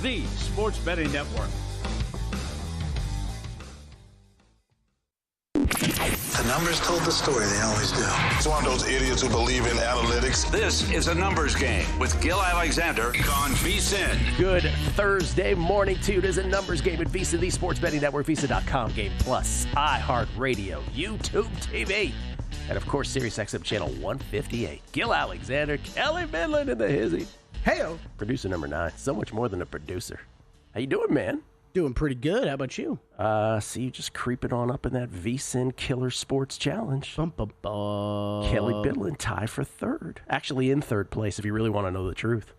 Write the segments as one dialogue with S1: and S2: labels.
S1: the Sports Betting Network.
S2: The numbers told the story, they always do.
S3: It's one of those idiots who believe in analytics.
S1: This is a numbers game with Gil Alexander on VSiN.
S4: Good Thursday morning to you. It is a numbers game at VSiN, the Sports Betting Network, VSiN.com, Game Plus, iHeartRadio, YouTube TV, and of course, SiriusXM Channel 158. Gil Alexander, Kelly Midland in the hizzy.
S5: Heyo.
S4: Producer number 9. So much more than a producer. How you doing, man?
S5: Doing pretty good. How about you?
S4: See you just creeping on up in that VSiN Killer Sports Challenge.
S5: Bum, bum, bum.
S4: Kelly Bidlin tie for third. Actually in third place, if you really want to know the truth.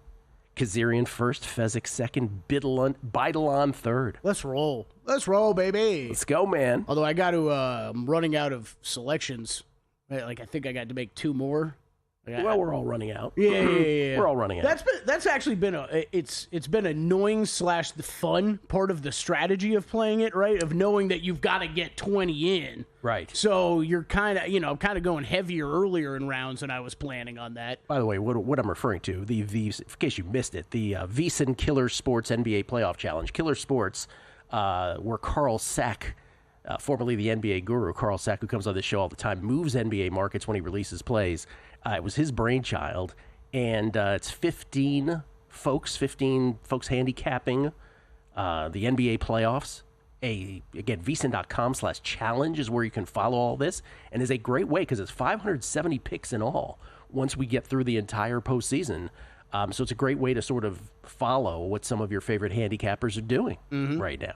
S4: Kazarian first, Fezzik second, Bidlon third.
S5: Let's roll. Let's roll, baby.
S4: Let's go, man.
S5: Although I got to, I'm running out of selections. Like, I think I got to make 2 more.
S4: Well, we're all running out.
S5: Yeah.
S4: We're all running out.
S5: That's actually been it's been annoying / the fun part of the strategy of playing it, right? Of knowing that you've got to get 20 in.
S4: Right.
S5: So you're kind of going heavier earlier in rounds than I was planning on that.
S4: By the way, what I'm referring to, in case you missed it, the VSiN Killer Sports NBA Playoff Challenge. Killer Sports, where Carl Sack, formerly the NBA guru, Carl Sack, who comes on this show all the time, moves NBA markets when he releases plays. It was his brainchild, and it's 15 folks handicapping the NBA playoffs. Again, VSiN.com/challenge is where you can follow all this, and is a great way because it's 570 picks in all once we get through the entire postseason. So it's a great way to sort of follow what some of your favorite handicappers are doing right now.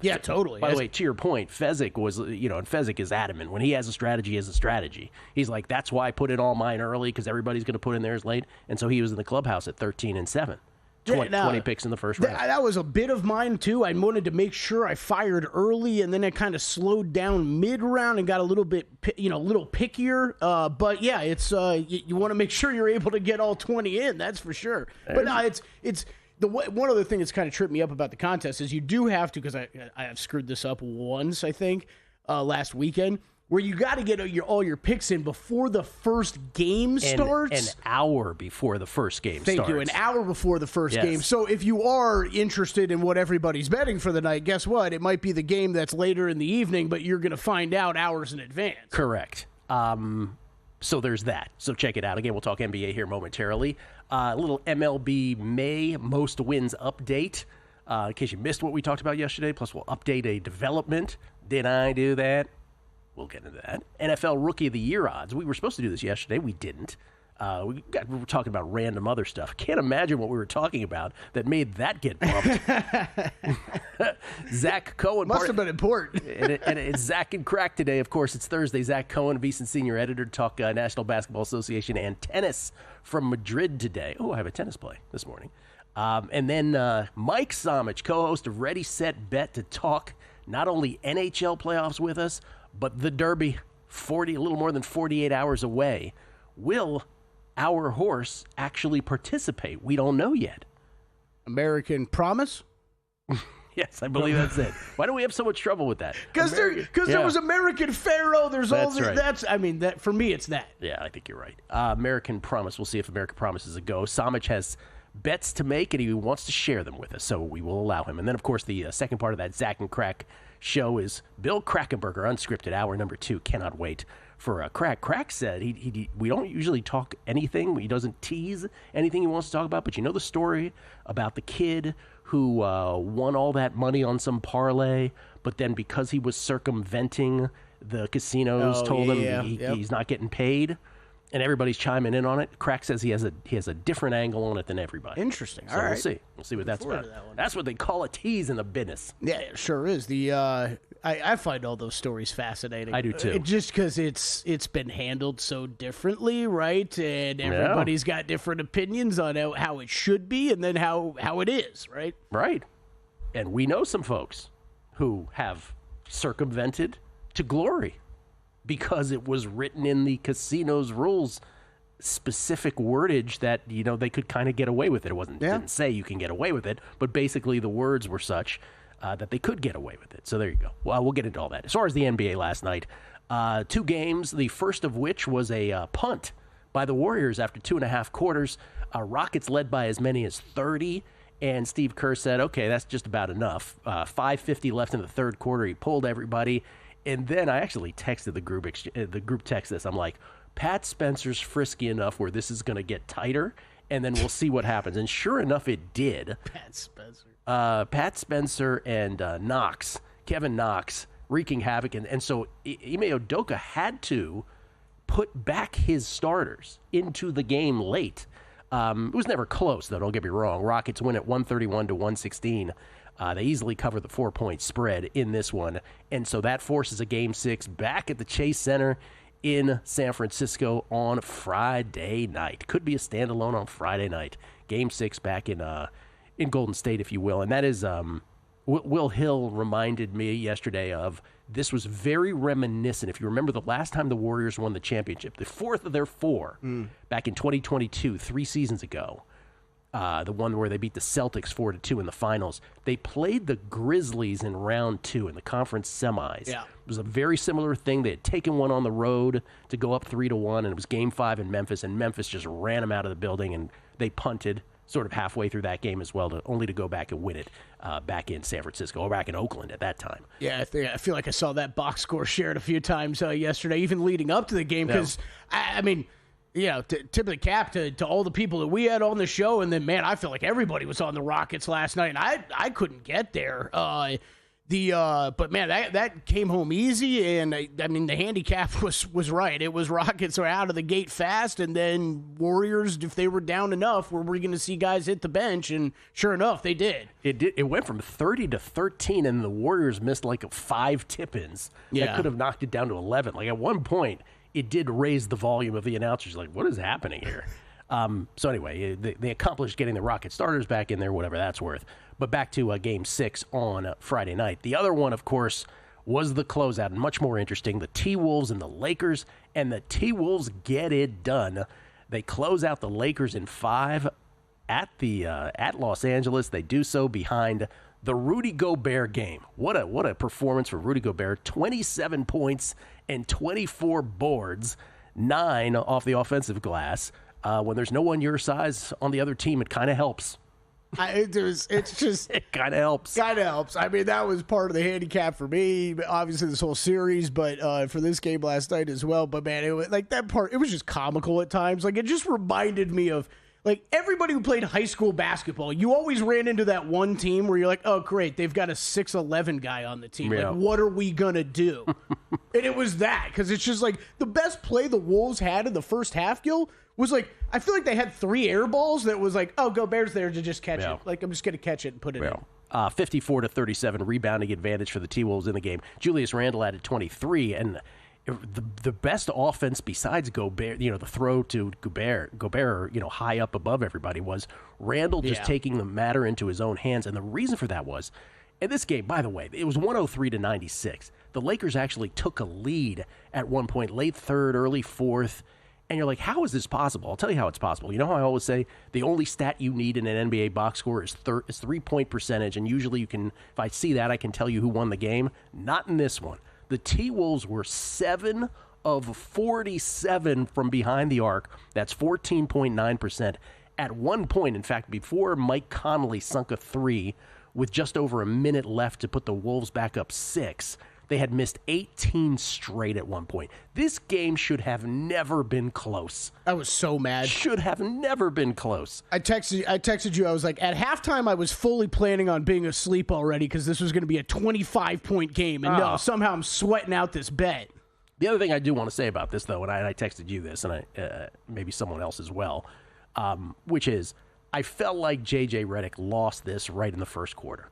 S5: Yeah, totally.
S4: By the way, to your point, Fezzik was, and Fezzik is adamant. When he has a strategy, he has a strategy. He's like, that's why I put in all mine early, because everybody's going to put in theirs late. And so he was in the clubhouse at 13-7. 20 picks in the first round.
S5: That was a bit of mine, too. I wanted to make sure I fired early, and then I kind of slowed down mid-round and got a little bit, little pickier. But, yeah, it's you want to make sure you're able to get all 20 in, that's for sure. But no, it's one other thing that's kind of tripped me up about the contest is you do have to, because I have screwed this up once, I think, last weekend, where you got to get all your picks in before the first game starts.
S4: An hour before the first game starts.
S5: Thank you, an hour before the first game. So if you are interested in what everybody's betting for the night, guess what? It might be the game that's later in the evening, but you're going to find out hours in advance.
S4: Correct. So there's that. So check it out. Again, we'll talk NBA here momentarily. A little MLB May most wins update. In case you missed what we talked about yesterday, plus we'll update a development. Did I do that? We'll get into that. NFL Rookie of the Year odds. We were supposed to do this yesterday. We didn't. We were talking about random other stuff. Can't imagine what we were talking about that made that get bumped. Zach Cohen.
S5: Must have been important.
S4: and it's Zach and Crack today. Of course, it's Thursday. Zach Cohen, VSiN senior editor, to talk National Basketball Association and tennis from Madrid today. Oh, I have a tennis play this morning. And then Mike Somich, co-host of Ready, Set, Bet, to talk not only NHL playoffs with us, but the Derby, a little more than 48 hours away. Will our horse actually participate? We don't know yet.
S5: American Promise?
S4: Yes, I believe that's it. Why do we have so much trouble with that?
S5: Because there was American Pharaoh. There's all this.
S4: Right.
S5: That for me, it's that.
S4: Yeah, I think you're right. American Promise. We'll see if American Promise is a go. Somich has bets to make, and he wants to share them with us, so we will allow him. And then, of course, the second part of that Zach and Crack show is Bill Krackenberger, unscripted, hour number 2. Cannot wait for Crack. Crack said we don't usually talk anything. He doesn't tease anything he wants to talk about. But you know the story about the kid who won all that money on some parlay, but then because he was circumventing the casinos, told him he's not getting paid, and everybody's chiming in on it. Crack says he has a different angle on it than everybody.
S5: Interesting.
S4: So
S5: all right.
S4: We'll see what that's about. That's what they call a tease in the business.
S5: Yeah, it sure is. I find all those stories fascinating.
S4: I do too.
S5: Just because it's been handled so differently, right? And everybody's got different opinions on how it should be, and then how it is, right?
S4: Right. And we know some folks who have circumvented to glory, because it was written in the casino's rules, specific wordage that, they could kind of get away with it. Didn't say you can get away with it, but basically the words were such that they could get away with it. So there you go. Well, we'll get into all that. As far as the NBA last night, 2 games, the first of which was a punt by the Warriors after 2.5 quarters. Rockets led by as many as 30, And Steve Kerr said, okay, that's just about enough. 5:50 left in the third quarter. He pulled everybody. And then I actually texted the group text this. I'm like, Pat Spencer's frisky enough where this is going to get tighter, and then we'll see what happens. And sure enough, it did. Pat Spencer and Kevin Knox, wreaking havoc. And so Ime Udoka had to put back his starters into the game late. It was never close, though, don't get me wrong. Rockets win at 131-116. They easily cover the 4-point spread in this one. And so that forces a Game 6 back at the Chase Center in San Francisco on Friday night. Could be a standalone on Friday night. Game 6 back in Golden State, if you will. And that is, Will Hill reminded me yesterday of, this was very reminiscent. If you remember the last time the Warriors won the championship, the fourth of their four, back in 2022, 3 seasons ago, the one where they beat the Celtics 4-2 in the finals. They played the Grizzlies in round 2 in the conference semis.
S5: Yeah.
S4: It was a very similar thing. They had taken one on the road to go up 3-1, and it was Game 5 in Memphis, and Memphis just ran them out of the building, and they punted sort of halfway through that game as well, only to go back and win it back in San Francisco, or back in Oakland at that time.
S5: Yeah, I feel like I saw that box score shared a few times yesterday, even leading up to the game, because, I mean, tip of the cap to all the people that we had on the show, and then, man, I feel like everybody was on the Rockets last night, and I couldn't get there. But man, that came home easy, and I mean the handicap was right. It was Rockets are out of the gate fast, and then Warriors, if they were down enough, were we going to see guys hit the bench? And sure enough, they did.
S4: It went from 30-13, and the Warriors missed like 5 tip-ins that could have knocked it down to 11. Like at one point, it did raise the volume of the announcers. Like, what is happening here? So anyway, they accomplished getting the Rocket starters back in there, whatever that's worth. But back to Game 6 on Friday night. The other one, of course, was the closeout, and much more interesting, the T-Wolves and the Lakers. And the T-Wolves get it done. They close out the Lakers in 5 at Los Angeles. They do so behind the Rudy Gobert game. What a performance for Rudy Gobert. 27 points and 24 boards, 9 off the offensive glass. When there's no one your size on the other team, it kind of helps.
S5: It's just
S4: it kind of helps.
S5: I mean, that was part of the handicap for me, obviously this whole series, but for this game last night as well. But man, it was like that part. It was just comical at times. Like it just reminded me of like everybody who played high school basketball. You always ran into that one team where you're like, oh great, they've got a 6'11" guy on the team.
S4: Yeah.
S5: Like, what are we gonna do? And it was that, because it's just like the best play the Wolves had in the first half, Gil, was like, I feel like they had 3 air balls that was like, oh, Gobert's there to just catch it. Like, I'm just going to catch it and put it in.
S4: 54-37 rebounding advantage for the T-Wolves in the game. Julius Randle added 23, and the best offense besides Gobert, the throw to Gobert, high up above everybody, was Randle just taking the matter into his own hands. And the reason for that was, in this game, by the way, it was 103-96. The Lakers actually took a lead at one point, late third, early fourth. And you're like, how is this possible? I'll tell you how it's possible. You know how I always say the only stat you need in an NBA box score is 3-point percentage, and usually you can, if I see that, I can tell you who won the game. Not in this one. The T-Wolves were 7 of 47 from behind the arc. That's 14.9%. At one point, in fact, before Mike Conley sunk a 3 with just over a minute left to put the Wolves back up 6, they had missed 18 straight at one point. This game should have never been close.
S5: I was so mad.
S4: Should have never been close.
S5: I texted you. I was like, at halftime, I was fully planning on being asleep already because this was going to be a 25-point game. And no, somehow I'm sweating out this bet.
S4: The other thing I do want to say about this, though, and I texted you this, and maybe someone else as well, which is I felt like J.J. Redick lost this right in the first quarter.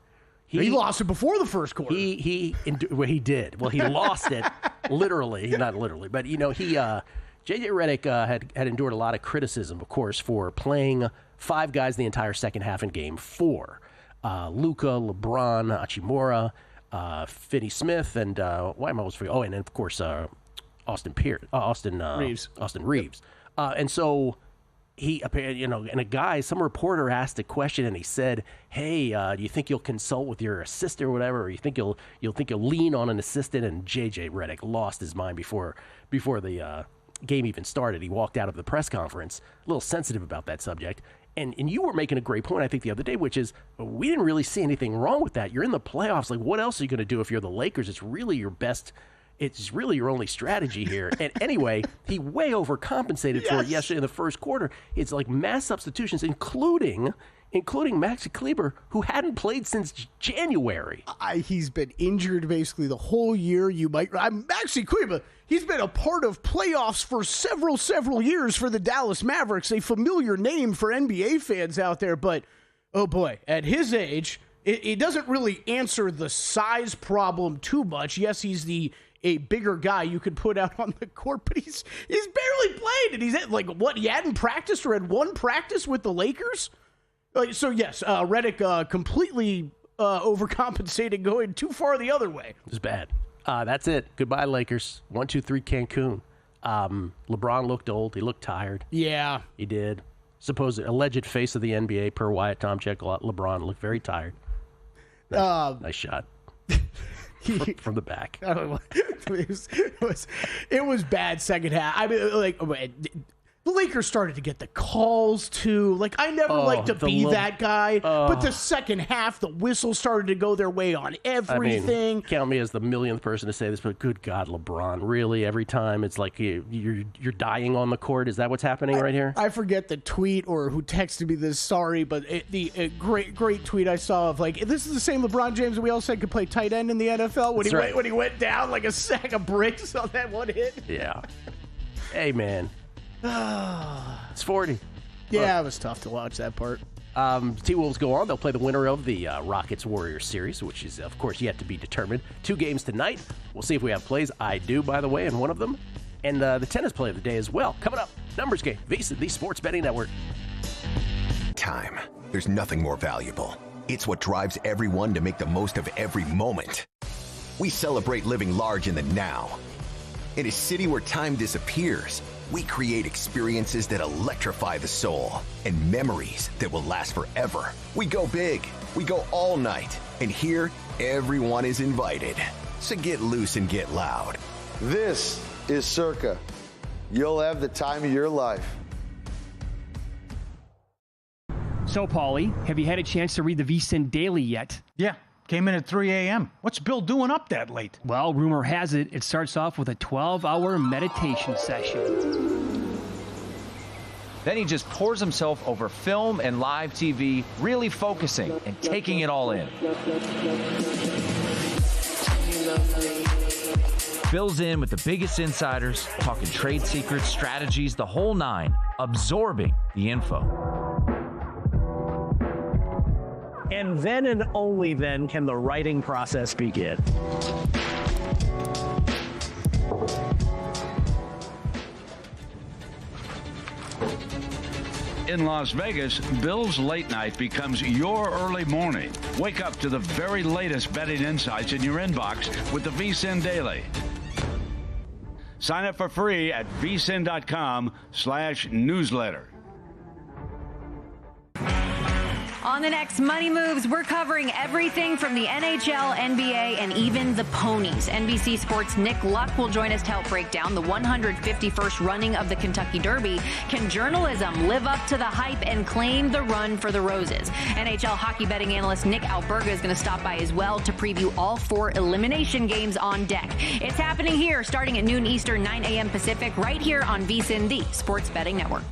S5: He lost it before the first quarter.
S4: He did. Well, he lost it literally, not literally, but J.J. Redick had endured a lot of criticism, of course, for playing 5 guys the entire second half in Game 4. Luka, LeBron, Hachimura, Finney Smith, and why am I always forgetting? Oh, and then of course Austin Reeves. Austin Reeves, and so. He, and some reporter asked a question, and he said, "Hey, do you think you'll consult with your assistant or whatever, or you think you'll lean on an assistant?" And J.J. Redick lost his mind before the game even started. He walked out of the press conference, a little sensitive about that subject, And you were making a great point, I think, the other day, which is we didn't really see anything wrong with that. You're in the playoffs. Like, what else are you going to do if you're the Lakers? It's really your best. It's really your only strategy here. And anyway, he way overcompensated for it yesterday in the first quarter. It's like mass substitutions, including Maxi Kleber, who hadn't played since January.
S5: He's been injured basically the whole year. Maxi Kleber, he's been a part of playoffs for several years for the Dallas Mavericks, a familiar name for NBA fans out there. But, oh boy, at his age, it doesn't really answer the size problem too much. Yes, he's a bigger guy you could put out on the court, but he's barely played. And he's he hadn't practiced or had one practice with the Lakers? So, yes, Redick completely overcompensated, going too far the other way.
S4: It was bad. That's it. Goodbye, Lakers. 1-2-3 Cancun. LeBron looked old. He looked tired.
S5: Yeah.
S4: He did. Supposed alleged face of the NBA per Wyatt Tomchek. LeBron looked very tired. Nice shot. From the back.
S5: It was bad second half. I mean, the Lakers started to get the calls, too. I never like to be that guy, but the second half, the whistle started to go their way on everything.
S4: I mean, count me as the millionth person to say this, but good God, LeBron, really? Every time it's like you're dying on the court? Is that what's happening right here?
S5: I forget the tweet or who texted me this, sorry, but the great tweet I saw of, this is the same LeBron James that we all said could play tight end in the NFL when he went down like a sack of bricks on that one hit.
S4: Yeah. Hey, man. It's 40.
S5: Yeah, it was tough to watch that part.
S4: T-Wolves go on. They'll play the winner of the Rockets-Warriors series, which is, of course, yet to be determined. 2 games tonight. We'll see if we have plays. I do, by the way, in one of them. And the tennis play of the day as well. Coming up, Numbers Game, VSiN, the Sports Betting Network.
S6: Time. There's nothing more valuable. It's what drives everyone to make the most of every moment. We celebrate living large in the now. In a city where time disappears, we create experiences that electrify the soul and memories that will last forever. We go big, we go all night, and here, everyone is invited. So get loose and get loud.
S7: This is Circa. You'll have the time of your life.
S8: So, Paulie, have you had a chance to read the VSiN Daily yet?
S9: Yeah. Came in at 3 a.m. What's Bill doing up that late?
S8: Well, rumor has it, it starts off with a 12-hour meditation session.
S10: Then he just pours himself over film and live TV, really focusing and taking it all in. Bill's in with the biggest insiders, talking trade secrets, strategies, the whole nine, absorbing the info.
S11: And then and only then can the writing process begin.
S1: In Las Vegas, Bill's late night becomes your early morning. Wake up to the very latest betting insights in your inbox with the VSiN Daily. Sign up for free at vsin.com/newsletter.
S12: On the next Money Moves, we're covering everything from the NHL, NBA, and even the ponies. NBC Sports' Nick Luck will join us to help break down the 151st running of the Kentucky Derby. Can journalism live up to the hype and claim the run for the Roses? NHL hockey betting analyst Nick Alberga is going to stop by as well to preview all 4 elimination games on deck. It's happening here starting at noon Eastern, 9 a.m. Pacific, right here on VSiN, the Sports Betting Network.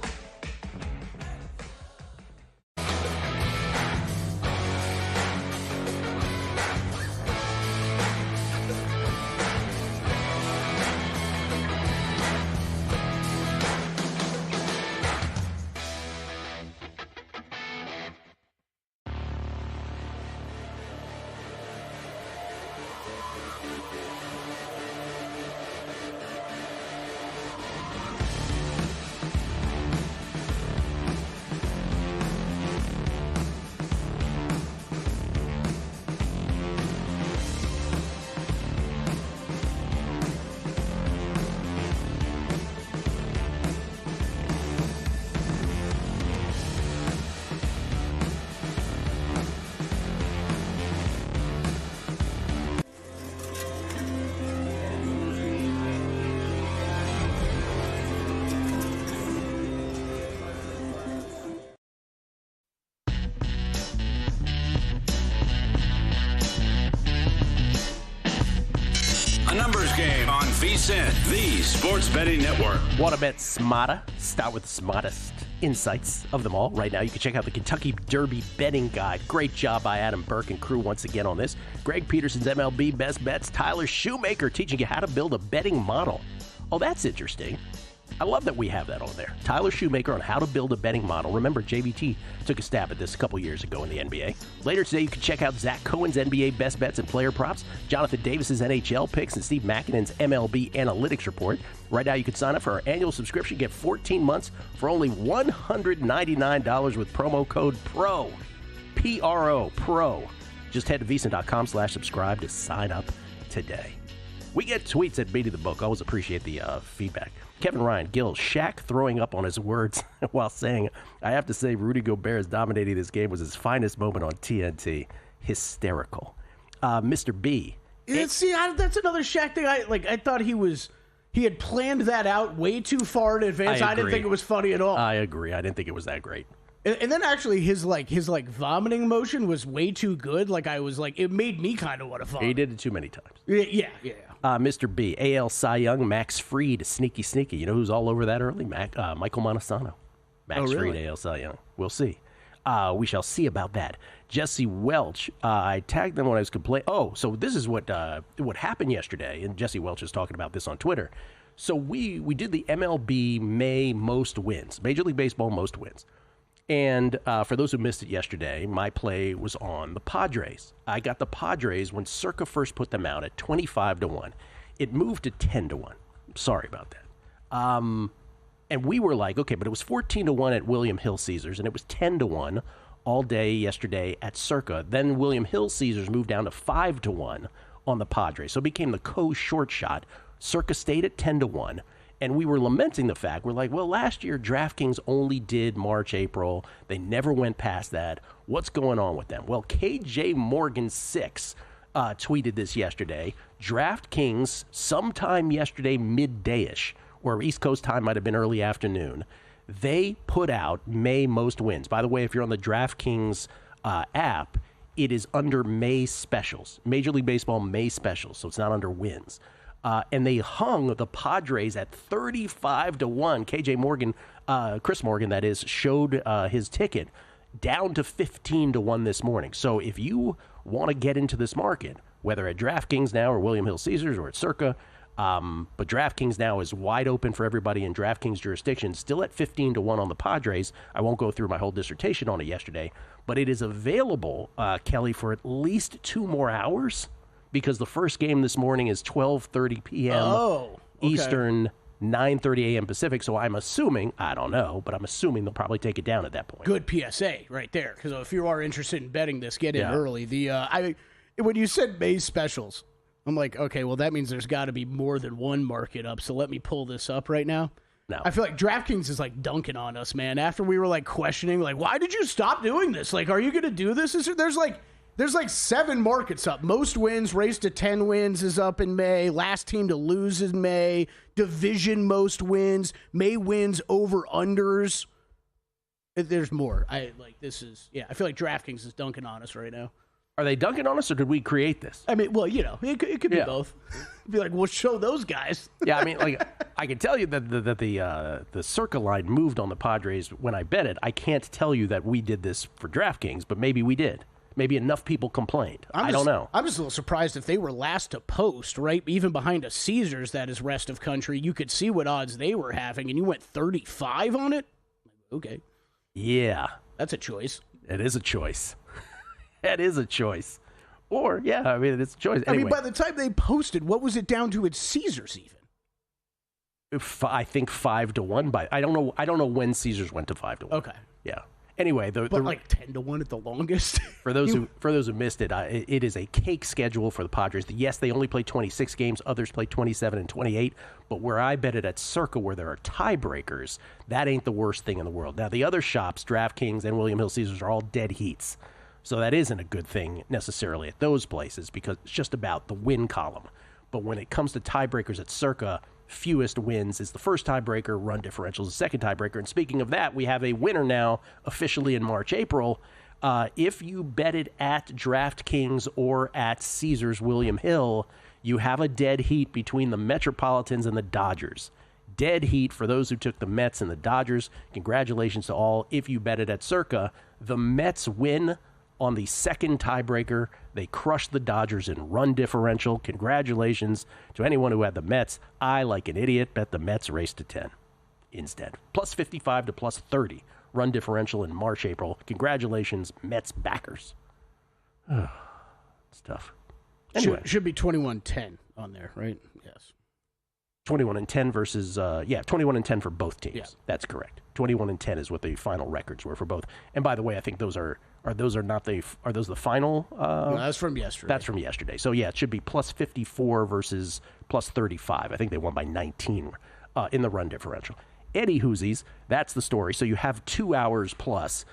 S1: VSiN, the Sports Betting Network.
S4: Want to bet smarter? Start with the smartest insights of them all. Right now, you can check out the Kentucky Derby betting guide. Great job by Adam Burke and crew once again on this. Greg Peterson's MLB Best Bets. Tyler Shoemaker teaching you how to build a betting model. Oh, that's interesting. I love that we have that on there. Tyler Shoemaker on how to build a betting model. Remember, JVT took a stab at this a couple years ago in the NBA. Later today, you can check out Zach Cohen's NBA best bets and player props, Jonathan Davis's NHL picks, and Steve Makinen's MLB analytics report. Right now, you can sign up for our annual subscription, get 14 months for only $199 with promo code PRO. P-R-O, PRO. Just head to VSiN.com/subscribe to sign up today. We get tweets at Beating the Book. Always appreciate the feedback. Kevin Ryan, Gil, Shaq throwing up on his words while saying, I have to say Rudy Gobert's dominating this game was his finest moment on TNT. Hysterical. Mr. B.
S5: That's another Shaq thing. I thought he had planned that out way too far in advance. I didn't think it was funny at all.
S4: I agree. I didn't think it was that great.
S5: And then actually his vomiting motion was way too good. It made me kind of want to vomit.
S4: He did it too many times.
S5: Yeah.
S4: Mr. B, AL Cy Young, Max Fried, sneaky. You know who's all over that early? Michael Montesano. Max Fried, AL Cy Young. We'll see. We shall see about that. Jesse Welch, I tagged them when I was complaining. Oh, so this is what happened yesterday, and Jesse Welch is talking about this on Twitter. So we did the MLB May most wins, Major League Baseball most wins. And for those who missed it yesterday, my play was on the Padres. I got the Padres when Circa first put them out at 25-1. It moved to 10-1. Sorry about that. And we were like, okay, but it was 14-1 at William Hill Caesars, and it was 10-1 all day yesterday at Circa. Then William Hill Caesars moved down to 5-1 on the Padres. So it became the co-short shot. Circa stayed at 10-1. And we were lamenting the fact, we're like, well, last year DraftKings only did March, April. They never went past that. What's going on with them? Well, KJ Morgan 6 tweeted this yesterday. DraftKings sometime yesterday midday-ish, or East Coast time might have been early afternoon, they put out May most wins. By the way, if you're on the DraftKings app, it is under May specials, Major League Baseball May specials, so it's not under wins. And they hung the Padres at 35-1. KJ Morgan, Chris Morgan, that is, showed his ticket down to 15-1 this morning. So if you want to get into this market, whether at DraftKings now or William Hill Caesars or at Circa, but DraftKings now is wide open for everybody in DraftKings jurisdiction, still at 15-1 on the Padres. I won't go through my whole dissertation on it yesterday, but it is available, Kelly, for at least 2 more hours. Because the first game this morning is 12:30 p.m. Eastern, 9:30 a.m. Pacific. So I'm assuming, I don't know, but I'm assuming they'll probably take it down at that point.
S5: Good PSA right there. Because if you are interested in betting this, get in early. When you said May specials, I'm like, okay, well, that means there's got to be more than one market up. So let me pull this up right now.
S4: No.
S5: I feel like DraftKings is like dunking on us, man. After we were like questioning, like, why did you stop doing this? Like, are you going to do this? There's like 7 markets up. Most wins, race to 10 wins is up in May. Last team to lose in May. Division most wins. May wins over unders. There's more. I feel like DraftKings is dunking on us right now.
S4: Are they dunking on us, or did we create this?
S5: I mean, well, it could be both. Be like, we'll show those guys.
S4: Yeah, I mean, like, I can tell you that the Circa line moved on the Padres when I bet it. I can't tell you that we did this for DraftKings, but maybe we did. Maybe enough people complained. I don't know.
S5: I'm just a little surprised if they were last to post, right? Even behind a Caesars that is rest of country, you could see what odds they were having, and you went 35 on it? Okay.
S4: Yeah.
S5: That's a choice.
S4: It is a choice. That is a choice. Or, yeah, I mean, it's a choice. Anyway.
S5: I mean, by the time they posted, what was it down to at Caesars even?
S4: I think 5-1. I don't know when Caesars went to 5-1.
S5: Okay.
S4: Yeah. Anyway,
S5: like 10-1 at the longest.
S4: For those who missed it, it is a cake schedule for the Padres. Yes, they only play 26 games. Others play 27 and 28. But where I bet it at Circa, where there are tiebreakers, that ain't the worst thing in the world. Now, the other shops, DraftKings and William Hill Caesars, are all dead heats. So that isn't a good thing necessarily at those places because it's just about the win column. But when it comes to tiebreakers at Circa, fewest wins is the first tiebreaker, run differential is the second tiebreaker. And speaking of that, we have a winner now officially in March, April. If you betted at DraftKings or at Caesars William Hill, you have a dead heat between the Metropolitans and the Dodgers. Dead heat for those who took the Mets and the Dodgers. Congratulations to all. If you betted at Circa, the Mets win on the second tiebreaker. They crushed the Dodgers in run differential. Congratulations to anyone who had the Mets. I, like an idiot, bet the Mets race to 10 instead. Plus 55 to plus 30 run differential in March, April. Congratulations, Mets backers. It's tough. Anyway.
S5: Should be 21-10 on there, right? Yes.
S4: 21-10 versus 21-10 for both teams. Yeah. That's correct. 21-10 is what the final records were for both. And by the way, I think those are those the final?
S5: No, that's from yesterday.
S4: That's from yesterday. So yeah, it should be plus 54 versus plus 35. I think they won by 19 in the run differential. Eddie Hoosies, that's the story. So you have 2 hours plus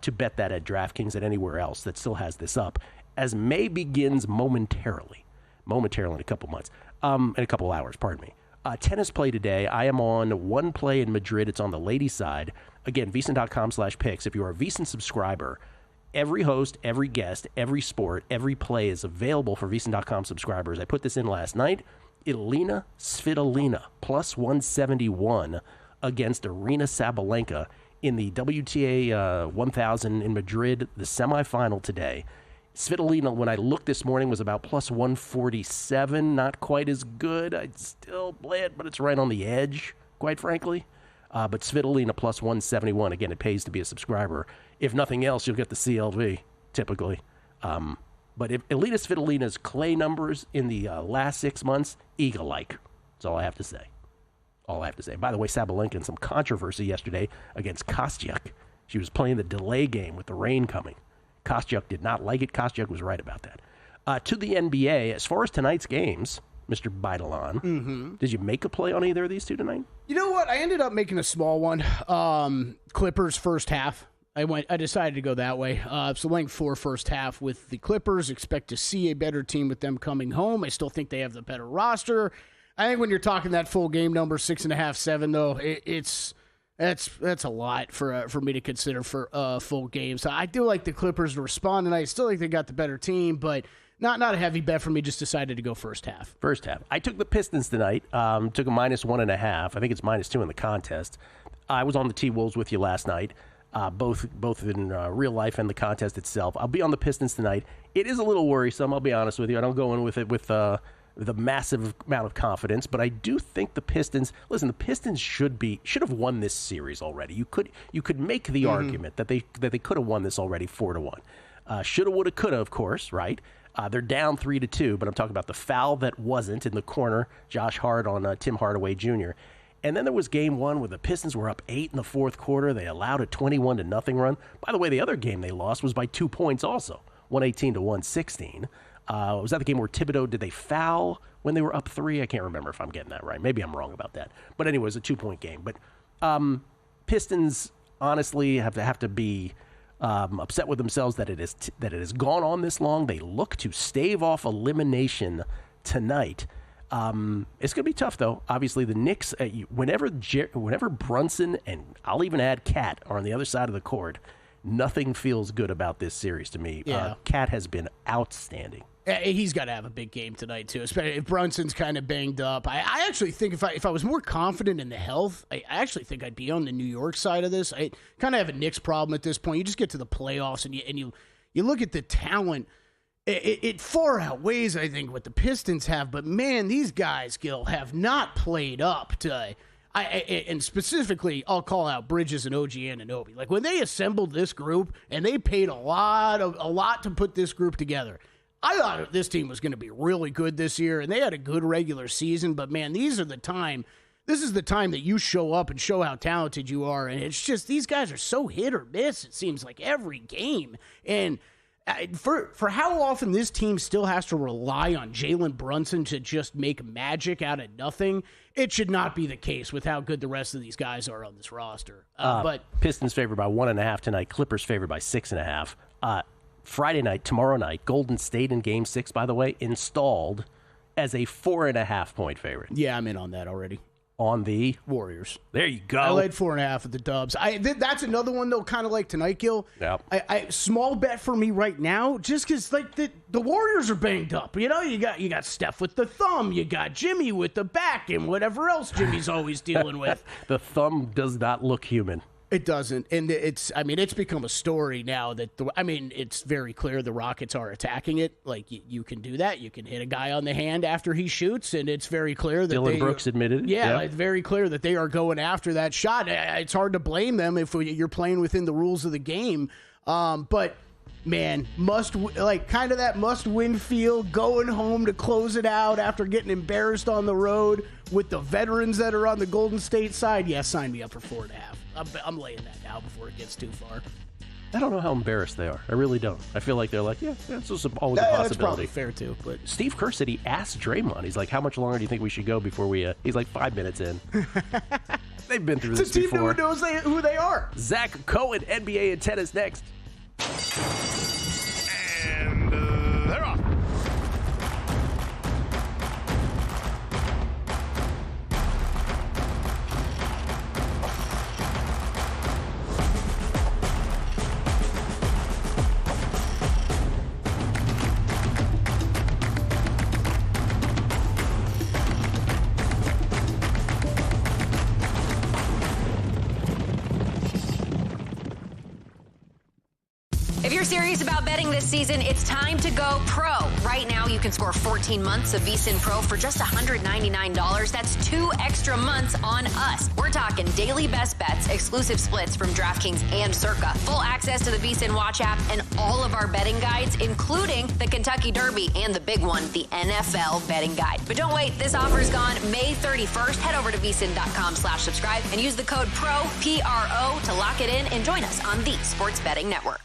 S4: to bet that at DraftKings and anywhere else that still has this up, as May begins momentarily in a couple months, in a couple hours, pardon me. Tennis play today. I am on one play in Madrid. It's on the ladies' side. Again, VSiN.com/picks. If you're a VSiN subscriber, every host, every guest, every sport, every play is available for VSiN.com subscribers. I put this in last night. Elina Svitolina, plus 171 against Arina Sabalenka in the WTA 1000 in Madrid, the semifinal today. Svitolina, when I looked this morning, was about plus 147. Not quite as good. I'd still play it, but it's right on the edge, quite frankly. But Svitolina plus 171. Again, it pays to be a subscriber. If nothing else, you'll get the CLV, typically. But if Elina Svitolina's clay numbers in the last 6 months, eagle-like. That's all I have to say. By the way, Sabalenka in some controversy yesterday against Kostyuk. She was playing the delay game with the rain coming. Kostyuk did not like it. Kostyuk was right about that. To the NBA, as far as tonight's games, Mr. Baidalan, did you make a play on either of these two tonight?
S5: You know what? I ended up making a small one. Clippers first half. I decided to go that way. So laying 4 first half with the Clippers. Expect to see a better team with them coming home. I still think they have the better roster. I think when you're talking that full game number, 6.5, 7, though, that's a lot for me to consider for a full game. So I do like the Clippers to respond tonight. I still think they got the better team, but not a heavy bet for me. Just decided to go first half.
S4: I took the Pistons tonight. Took a minus 1.5. I think it's minus 2 in the contest. I was on the T-Wolves with you last night. Both in real life and the contest itself. I'll be on the Pistons tonight. It is a little worrisome, I'll be honest with you. I don't go in with it with the massive amount of confidence, but I do think the Pistons should have won this series already. You could make the argument that they could have won this already 4-1. Shoulda, woulda, coulda, of course, right? They're down 3-2, but I'm talking about the foul that wasn't in the corner, Josh Hart on Tim Hardaway Jr. And then there was game 1 where the Pistons were up 8 in the fourth quarter. They allowed a 21-0 run. By the way, the other game they lost was by 2 points also, 118-116. Was that the game where Thibodeau, did they foul when they were up 3? I can't remember if I'm getting that right. Maybe I'm wrong about that. But anyway, it was a 2-point game. But Pistons honestly have to be upset with themselves that it has gone on this long. They look to stave off elimination tonight. It's going to be tough, though. Obviously, the Knicks, whenever Brunson and I'll even add Cat are on the other side of the court, nothing feels good about this series to me.
S5: Yeah.
S4: Cat has been outstanding.
S5: He's got to have a big game tonight, too, especially if Brunson's kind of banged up. I actually think if I was more confident in the health, I actually think I'd be on the New York side of this. I kind of have a Knicks problem at this point. You just get to the playoffs, and you look at the talent. It far outweighs, I think, what the Pistons have. But, man, these guys, Gil, have not played up to and specifically, I'll call out Bridges and OG Anunoby. Like, when they assembled this group, and they paid a lot to put this group together, I thought this team was going to be really good this year, and they had a good regular season. But, man, this is the time that you show up and show how talented you are. And it's just, these guys are so hit or miss, it seems like, every game. And for how often this team still has to rely on Jalen Brunson to just make magic out of nothing, it should not be the case with how good the rest of these guys are on this roster. But
S4: Pistons favored by 1.5 tonight. Clippers favored by 6.5. Friday night, tomorrow night, Golden State in Game 6, by the way, installed as a 4.5 point favorite.
S5: Yeah, I'm in on that already.
S4: on the
S5: Warriors.
S4: There you go.
S5: I laid 4.5 at the Dubs. That's another one though, kind of like tonight, Gil.
S4: Yeah.
S5: I small bet for me right now, just because like the Warriors are banged up. You know, you got Steph with the thumb, you got Jimmy with the back, and whatever else Jimmy's always dealing with.
S4: The thumb does not look human.
S5: It doesn't, and it's become a story now that it's very clear the Rockets are attacking it. Like you can do that, you can hit a guy on the hand after he shoots, and it's very clear that
S4: Dylan Brooks admitted it.
S5: Yeah, it's very clear that they are going after that shot. It's hard to blame them if you're playing within the rules of the game, but. Man, that must-win feel, going home to close it out after getting embarrassed on the road with the veterans that are on the Golden State side. Yeah, sign me up for 4.5. I'm laying that now before it gets too far.
S4: I don't know how embarrassed they are. I really don't. I feel like they're like, yeah, it's just always a possibility.
S5: That's probably fair, too. But
S4: Steve Kerr said he asked Draymond. He's like, how much longer do you think we should go before we... He's like, 5 minutes in. They've been through this before.
S5: It's a team who knows who they are.
S4: Zach Cohen, NBA and tennis next.
S3: And they're off.
S12: If you're serious about betting this season, it's time to go pro. Right now, you can score 14 months of VSiN Pro for just $199. That's 2 extra months on us. We're talking daily best bets, exclusive splits from DraftKings and Circa, full access to the VSiN Watch app, and all of our betting guides, including the Kentucky Derby and the big one, the NFL betting guide. But don't wait, this offer is gone May 31st. Head over to VSiN.com/subscribe and use the code PRO, P-R-O, to lock it in and join us on the Sports Betting Network.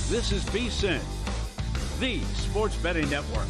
S1: This is VSiN, the sports betting network.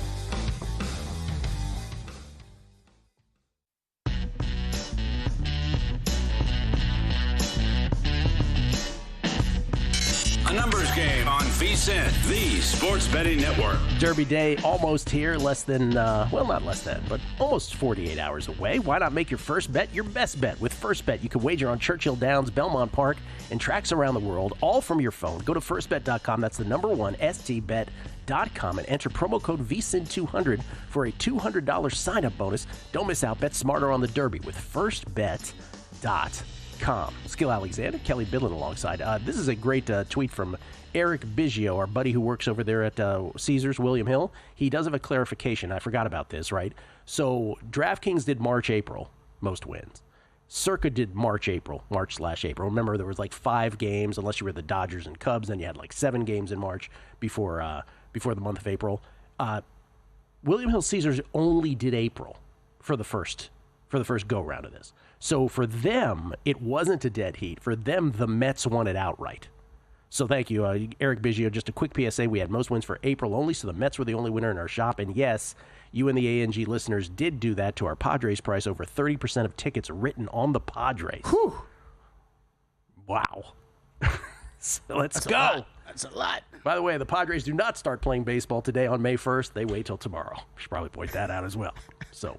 S1: A numbers game on VSiN, the sports betting network.
S4: Derby Day almost here, less than, well, not less than, but almost 48 hours away. Why not make your first bet your best bet? With First Bet, you can wager on Churchill Downs, Belmont Park, and tracks around the world, all from your phone. Go to firstbet.com, that's the number one, stbet.com, and enter promo code VSIN200 for a $200 sign-up bonus. Don't miss out. Bet smarter on the Derby with firstbet.com. Skill Alexander, Kelly Bidlin alongside. This is a great tweet from Eric Biggio, our buddy who works over there at Caesars, William Hill. He does have a clarification. I forgot about this, right? So DraftKings did March-April, most wins. Circa did March/April. Remember, there was like 5 games, unless you were the Dodgers and Cubs. Then you had like 7 games in March before the month of April. William Hill Caesars only did April for the first go-round of this. So for them, it wasn't a dead heat. For them, the Mets won it outright. So thank you, Eric Biggio. Just a quick PSA. We had most wins for April only, so the Mets were the only winner in our shop. And yes, you and the ANG listeners did do that to our Padres price. Over 30% of tickets written on the Padres.
S5: Whew.
S4: Wow. So let's go.
S5: That's a lot.
S4: By the way, the Padres do not start playing baseball today on May 1st. They wait till tomorrow. We should probably point that out as well. So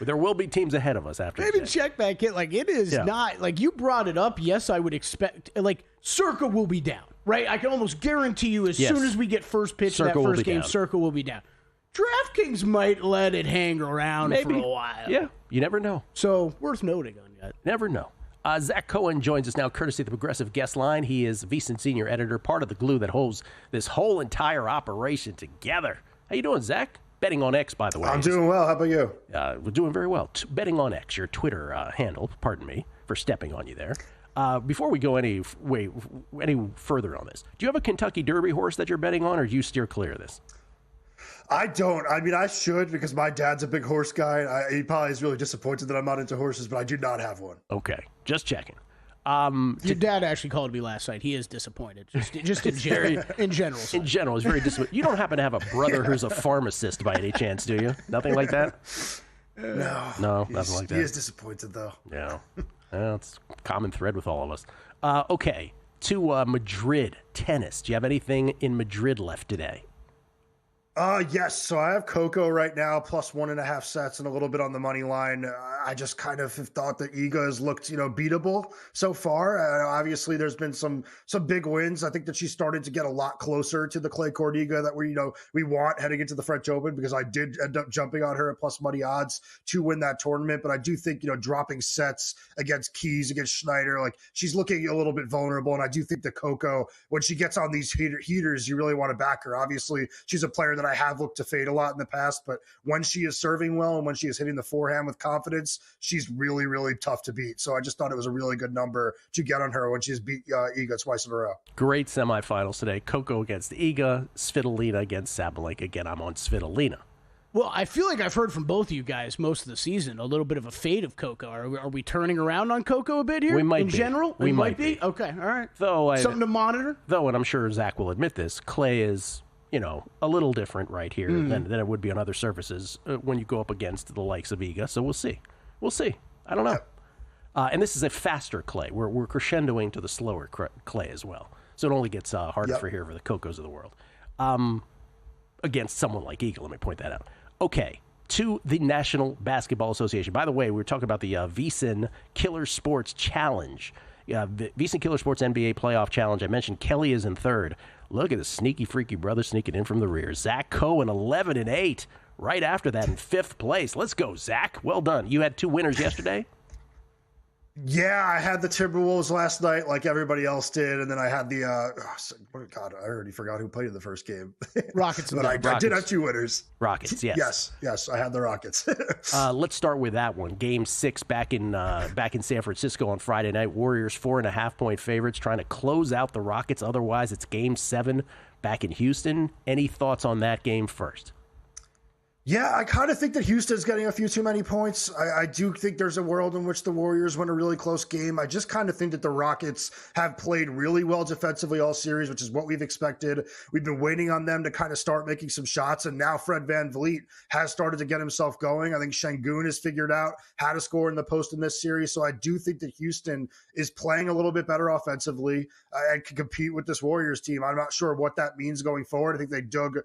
S4: there will be teams ahead of us after
S5: Maybe
S4: today.
S5: check back in. Like, it is not, like, you brought it up. Yes, I would expect, like, Circa will be down, right? I can almost guarantee you as soon as we get first pitch of that first game, Circa will be down. DraftKings might let it hang around for a while.
S4: Yeah, you never know.
S5: So, worth noting on that.
S4: Never know. Zach Cohen joins us now, courtesy of the Progressive Guest Line. He is VSiN senior editor, part of the glue that holds this whole entire operation together. How you doing, Zach? Betting on X, by the way.
S13: I'm doing well. How about you?
S4: We're doing very well. Betting on X, your Twitter handle. Pardon me for stepping on you there. Before we go any further on this, do you have a Kentucky Derby horse that you're betting on, or do you steer clear of this?
S13: I don't. I mean, I should, because my dad's a big horse guy. He probably is really disappointed that I'm not into horses, but I do not have one.
S4: Okay, just checking.
S5: Your dad actually called me last night. He is disappointed, just in general. In general,
S4: he's very disappointed. You don't happen to have a brother who's a pharmacist by any chance, do you? Nothing like that? No, nothing like that.
S13: He is disappointed, though.
S4: Yeah, well, it's a common thread with all of us. Okay, to Madrid tennis. Do you have anything in Madrid left today?
S13: Yes. So I have Coco right now, plus 1.5 sets and a little bit on the money line. I just kind of have thought that Iga has looked, beatable so far. Obviously, there's been some big wins. I think that she started to get a lot closer to the clay court Iga that we want heading into the French Open, because I did end up jumping on her at plus money odds to win that tournament. But I do think, dropping sets against Keys, against Schneider, like, she's looking a little bit vulnerable. And I do think that Coco, when she gets on these heaters, you really want to back her. Obviously, she's a player that I have looked to fade a lot in the past, but when she is serving well and when she is hitting the forehand with confidence, she's really, really tough to beat. So I just thought it was a really good number to get on her when she's beat Iga twice in a row.
S4: Great semifinals today. Coco against Iga, Svitolina against Sabalenka. Again, I'm on Svitolina.
S5: Well, I feel like I've heard from both of you guys most of the season a little bit of a fade of Coco. Are we turning around on Coco a bit here?
S4: We might
S5: in
S4: be.
S5: general?
S4: We might be.
S5: Okay, all right.
S4: Something
S5: to monitor?
S4: Though, and I'm sure Zach will admit this, clay is, a little different right here than it would be on other surfaces when you go up against the likes of Iga. So we'll see. I don't know. And this is a faster clay. We're crescendoing to the slower clay as well. So it only gets harder for the Cocos of the world. Against someone like Iga, let me point that out. Okay, to the National Basketball Association. By the way, we were talking about the VSiN Killer Sports Challenge. The VSiN Killer Sports NBA Playoff Challenge. I mentioned Kelly is in third. Look at the sneaky, freaky brother sneaking in from the rear. Zach Cohen, 11-8. Right after that in 5th place. Let's go, Zach. Well done. You had 2 winners yesterday?
S13: Yeah, I had the Timberwolves last night, like everybody else did, and then I had the God, I already forgot who played in the first game.
S5: Rockets,
S13: but I did have 2 winners.
S4: Rockets, yes,
S13: yes, I had the Rockets.
S4: Let's start with that one. Game 6 back in San Francisco on Friday night. Warriors 4.5-point favorites, trying to close out the Rockets. Otherwise, it's Game 7 back in Houston. Any thoughts on that game first?
S13: Yeah, I kind of think that Houston's getting a few too many points. I do think there's a world in which the Warriors win a really close game. I just kind of think that the Rockets have played really well defensively all series, which is what we've expected. We've been waiting on them to kind of start making some shots, and now Fred VanVleet has started to get himself going. I think Şengün has figured out how to score in the post in this series, so I do think that Houston is playing a little bit better offensively and can compete with this Warriors team. I'm not sure what that means going forward. I think they dug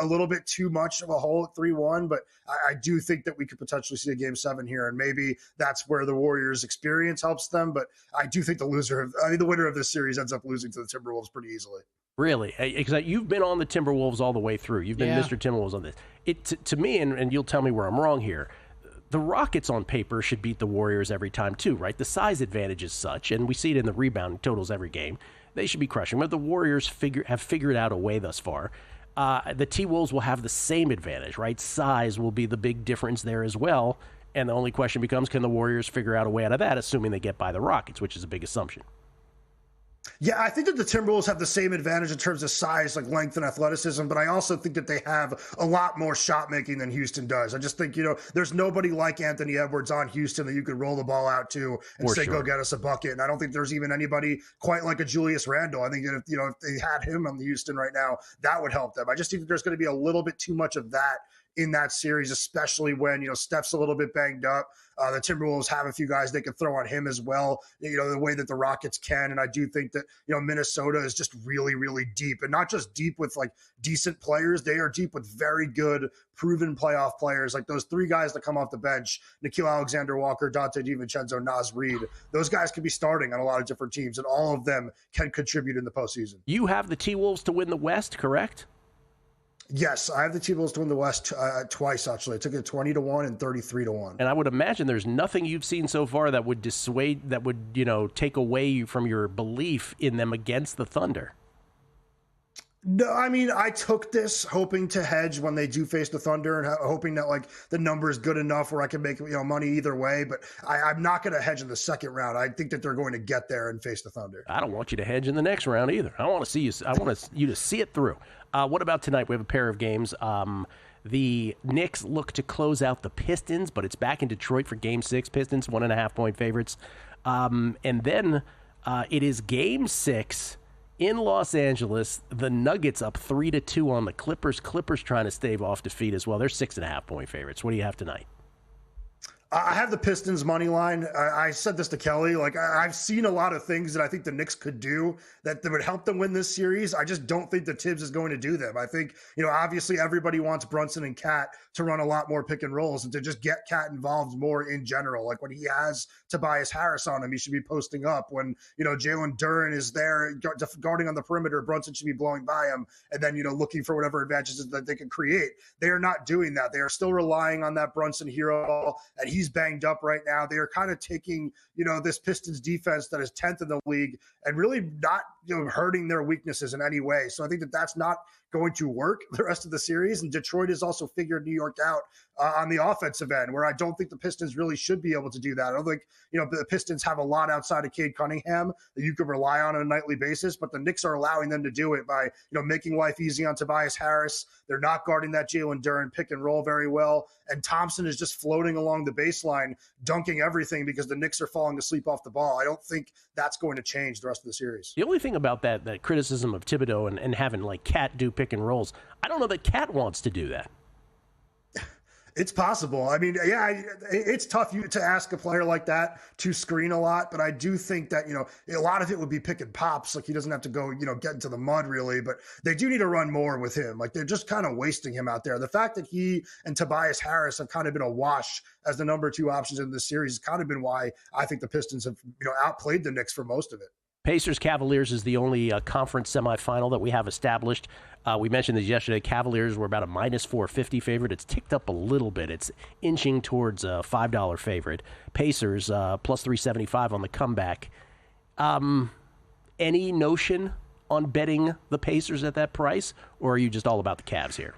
S13: a little bit too much of a hole at 3-1. But I do think that we could potentially see a game 7 here, and maybe that's where the Warriors' experience helps them. But I do think the winner of this series ends up losing to the Timberwolves pretty easily.
S4: Really? Because you've been on the Timberwolves all the way through. You've been Mr. Timberwolves on this. To me, and you'll tell me where I'm wrong here, the Rockets on paper should beat the Warriors every time too, right? The size advantage is such, and we see it in the rebound totals every game. They should be crushing. But the Warriors have figured out a way thus far. The T-Wolves will have the same advantage, right? Size will be the big difference there as well. And the only question becomes, can the Warriors figure out a way out of that, assuming they get by the Rockets, which is a big assumption.
S13: Yeah, I think that the Timberwolves have the same advantage in terms of size, like length and athleticism, but I also think that they have a lot more shot making than Houston does. I just think, there's nobody like Anthony Edwards on Houston that you could roll the ball out to and go get us a bucket. And I don't think there's even anybody quite like a Julius Randle. I think that if they had him on the Houston right now, that would help them. I just think that there's going to be a little bit too much of that in that series, especially when, Steph's a little bit banged up. The Timberwolves have a few guys they can throw on him as well, the way that the Rockets can. And I do think that, Minnesota is just really, really deep, and not just deep with like decent players. They are deep with very good, proven playoff players. Like those 3 guys that come off the bench, Nickeil Alexander-Walker, Dante DiVincenzo, Naz Reid, those guys can be starting on a lot of different teams, and all of them can contribute in the postseason.
S4: You have the T-Wolves to win the West, correct?
S13: Yes, I have the T-Wolves to win the West twice, actually. I took it 20-1 and 33-1.
S4: And I would imagine there's nothing you've seen so far that would take away from your belief in them against the Thunder.
S13: No, I mean, I took this hoping to hedge when they do face the Thunder, and hoping that like the number is good enough where I can make money either way. But I'm not going to hedge in the second round. I think that they're going to get there and face the Thunder.
S4: I don't want you to hedge in the next round either. I want you to see it through. What about tonight? We have a pair of games. The Knicks look to close out the Pistons, but it's back in Detroit for Game 6. Pistons 1.5-point favorites, and then it is Game 6. In Los Angeles, the Nuggets up 3-2 on the Clippers. Clippers trying to stave off defeat as well. They're 6.5-point favorites. What do you have tonight?
S13: I have the Pistons money line. I said this to Kelly. Like, I've seen a lot of things that I think the Knicks could do that would help them win this series. I just don't think that Tibbs is going to do them. I think, obviously everybody wants Brunson and Cat to run a lot more pick and rolls and to just get Cat involved more in general. Like when he has Tobias Harris on him, he should be posting up. When, Jalen Duren is there guarding on the perimeter, Brunson should be blowing by him and then, looking for whatever advantages that they can create. They are not doing that. They are still relying on that Brunson hero ball, and he's banged up right now. They are kind of taking, this Pistons defense that is 10th in the league and really not, hurting their weaknesses in any way. So I think that that's not going to work the rest of the series. And Detroit has also figured New York out on the offensive end, where I don't think the Pistons really should be able to do that. I don't think, the Pistons have a lot outside of Cade Cunningham that you could rely on a nightly basis, but the Knicks are allowing them to do it by, making life easy on Tobias Harris. They're not guarding that Jalen Duren pick and roll very well. And Thompson is just floating along the baseline, dunking everything because the Knicks are falling asleep off the ball. I don't think that's going to change the rest of the series.
S4: The only thing about that criticism of Thibodeau and having like Cat do pick and rolls, I don't know that Cat wants to do that.
S13: It's possible. I mean, yeah, it's tough to ask a player like that to screen a lot, but I do think that, a lot of it would be pick and pops. Like he doesn't have to go, get into the mud really, but they do need to run more with him. Like they're just kind of wasting him out there. The fact that he and Tobias Harris have kind of been a wash as the number 2 options in this series has kind of been why I think the Pistons have, outplayed the Knicks for most of it.
S4: Pacers-Cavaliers is the only conference semifinal that we have established. We mentioned this yesterday. Cavaliers were about a -450 favorite. It's ticked up a little bit. It's inching towards a $5 favorite. Pacers, plus 375 on the comeback. Any notion on betting the Pacers at that price, or are you just all about the Cavs here?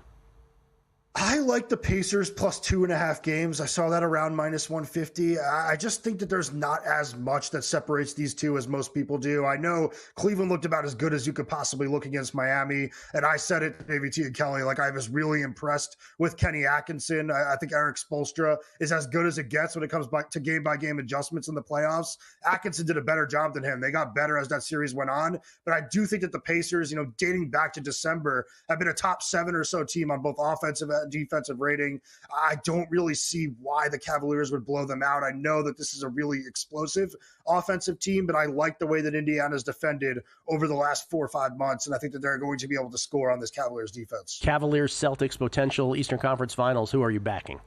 S13: I like the Pacers plus 2.5 games. I saw that around minus 150. I just think that there's not as much that separates these two as most people do. I know Cleveland looked about as good as you could possibly look against Miami. And I said it, AVT and Kelly, like I was really impressed with Kenny Atkinson. I think Eric Spoelstra is as good as it gets when it comes back to game-by-game adjustments in the playoffs. Atkinson did a better job than him. They got better as that series went on. But I do think that the Pacers, dating back to December, have been a top 7 or so team on both offensive and defensive rating. I don't really see why the Cavaliers would blow them out. I know that this is a really explosive offensive team, but I like the way that Indiana's defended over the last 4 or 5 months, and I think that they're going to be able to score on this Cavaliers defense.
S4: Cavaliers, Celtics, potential Eastern Conference Finals. Who are you backing?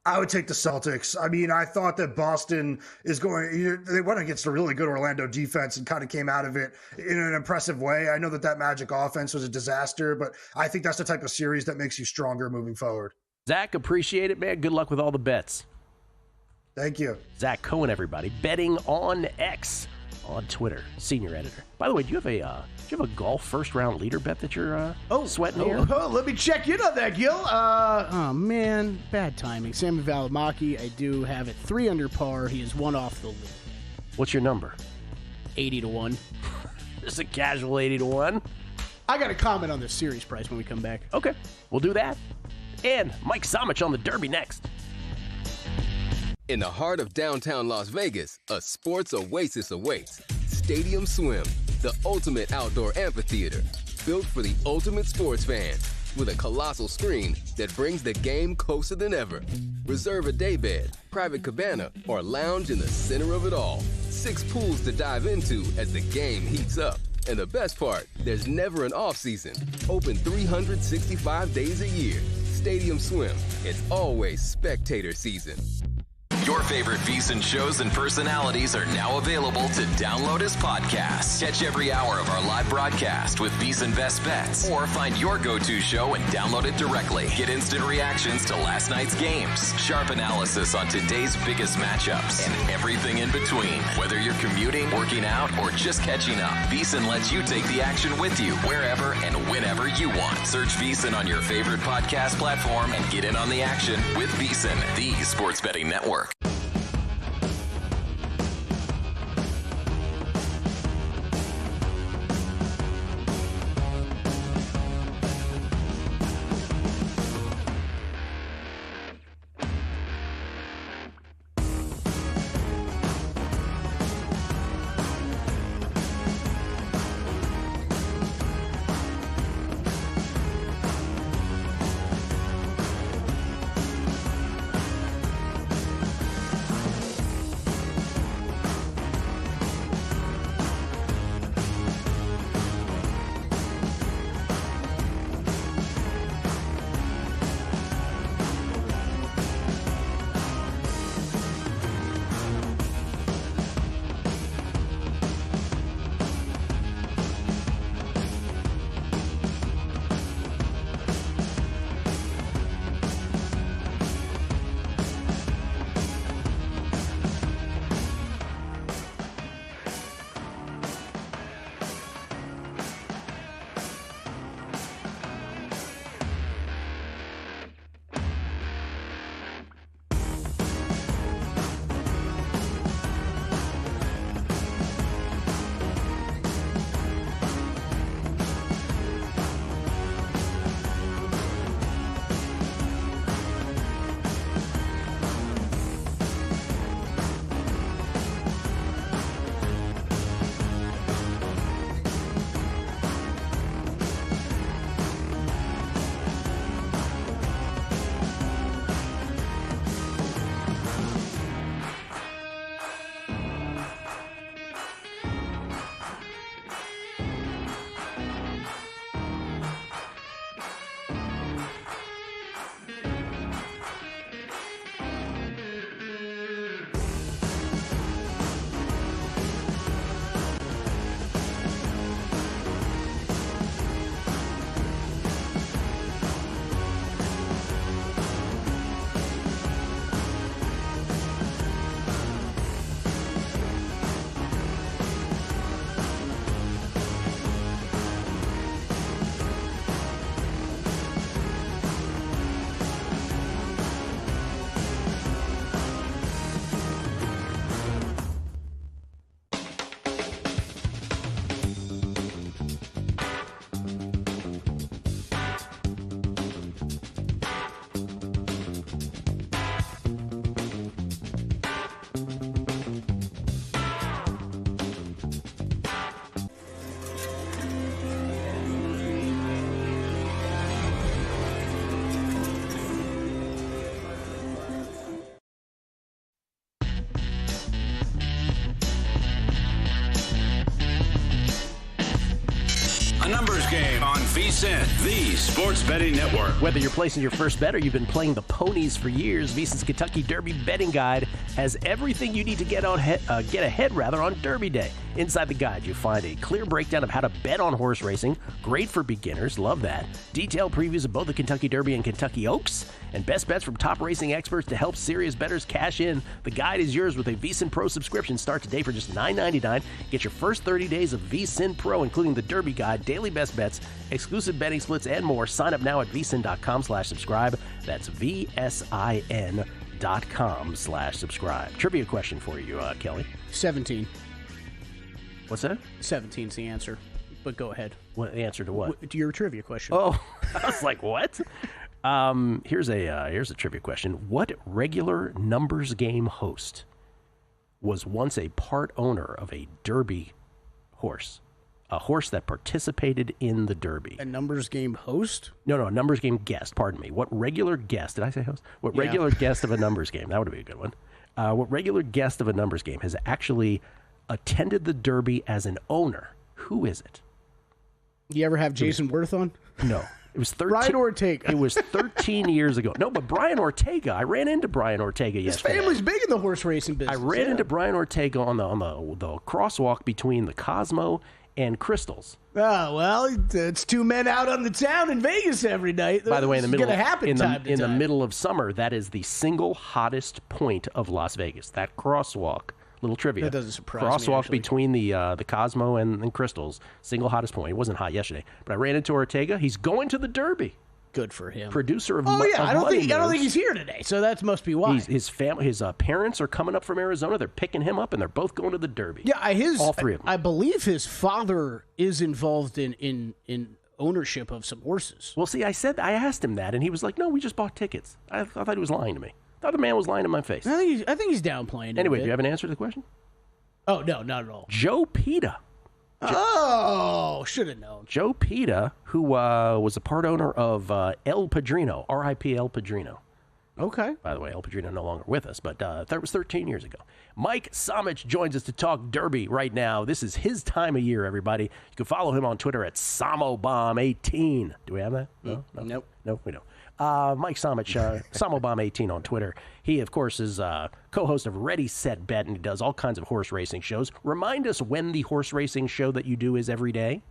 S13: I would take the Celtics. I mean, I thought that Boston they went against a really good Orlando defense and kind of came out of it in an impressive way. I know that Magic offense was a disaster, but I think that's the type of series that makes you stronger moving forward.
S4: Zach, appreciate it, man. Good luck with all the bets.
S13: Thank you.
S4: Zach Cohen, everybody. Betting on X on Twitter, senior editor. By the way, do you have a golf first round leader bet that you're sweating here?
S5: Let me check in on that, Gil. Oh man, bad timing. Sammy Valimaki, I do have it 3 under par. He is 1 off the lead.
S4: What's your number?
S5: 80-1.
S4: Just a casual 80-1.
S5: I got to comment on this series price when we come back.
S4: Okay, we'll do that. And Mike Samich on the Derby next.
S14: In the heart of downtown Las Vegas, a sports oasis awaits. Stadium Swim, the ultimate outdoor amphitheater, built for the ultimate sports fan, with a colossal screen that brings the game closer than ever. Reserve a daybed, private cabana, or lounge in the center of it all. 6 pools to dive into as the game heats up. And the best part, there's never an off-season. Open 365 days a year. Stadium Swim, it's always spectator season.
S15: Your favorite VSiN shows and personalities are now available to download as podcasts. Catch every hour of our live broadcast with VSiN Best Bets, or find your go-to show and download it directly. Get instant reactions to last night's games, sharp analysis on today's biggest matchups, and everything in between. Whether you're commuting, working out, or just catching up, VSiN lets you take the action with you wherever and whenever you want. Search VSiN on your favorite podcast platform and get in on the action with VSiN, the sports betting network.
S1: numbers game on VSiN, the sports betting network.
S4: Whether you're placing your first bet or you've been playing the ponies for years, VSiN's Kentucky Derby betting guide has everything you need to get ahead on Derby Day. Inside the guide, you'll find a clear breakdown of how to bet on horse racing. Great for beginners. Love that. Detailed previews of both the Kentucky Derby and Kentucky Oaks. And best bets from top racing experts to help serious bettors cash in. The guide is yours with a VSiN Pro subscription. Start today for just $9.99. Get your first 30 days of VSiN Pro, including the Derby Guide, daily best bets, exclusive betting splits, and more. Sign up now at vsin.com/subscribe. That's VSIN.com/subscribe. Trivia question for you, Kelly.
S5: 17.
S4: What's that?
S5: 17's the answer. But go ahead.
S4: What the answer to what?
S5: To your trivia question.
S4: Oh, I was like, what? Here's a trivia question. What regular numbers game host was once a part owner of a Derby horse? A horse that participated in the Derby.
S5: A numbers game host?
S4: No, a numbers game guest, pardon me. What regular guest, did I say host? What regular guest of a numbers game, that would be a good one. What regular guest of a numbers game has actually attended the Derby as an owner? Who is it?
S5: You ever have Jason Worth on?
S4: No. It was 13.
S5: Brian Ortega.
S4: It was 13 years ago. No, but Brian Ortega. I ran into Brian Ortega yesterday.
S5: His family's big in the horse racing business.
S4: I ran into Brian Ortega on the crosswalk between the Cosmo and Crystals.
S5: Oh, well, it's two men out on the town in Vegas every night.
S4: By the way, in the
S5: middle
S4: middle of summer, that is the single hottest point of Las Vegas. That crosswalk. Little trivia.
S5: That doesn't surprise me,
S4: Crosswalk
S5: actually.
S4: between the Cosmo and Crystals. Single hottest point. It wasn't hot yesterday. But I ran into Ortega. He's going to the Derby.
S5: Good for him.
S4: Producer of
S5: I don't
S4: Money
S5: think he's here today, so that must be why.
S4: His parents are coming up from Arizona. They're picking him up, and they're both going to the Derby.
S5: Yeah,
S4: all three of them.
S5: I believe his father is involved in ownership of some horses.
S4: Well, see, I asked him that, and he was like, "No, we just bought tickets." I thought he was lying to me. I thought the man was lying to my face.
S5: I think he's downplaying it.
S4: Anyway, do you have an answer to the question?
S5: Oh, no, not at all.
S4: Joe Pita.
S5: Should have known.
S4: Joe Pita, who was a part owner of El Padrino, R.I.P. El Padrino.
S5: Okay.
S4: By the way, El Padrino no longer with us, but that was 13 years ago. Mike Somich joins us to talk Derby right now. This is his time of year, everybody. You can follow him on Twitter at SamoBomb18. Do we have that? No?
S5: Nope.
S4: No, we don't. Mike Somich, SamoBomb18 on Twitter. He, of course, is co-host of Ready, Set, Bet, and he does all kinds of horse racing shows. Remind us when the horse racing show that you do is every day.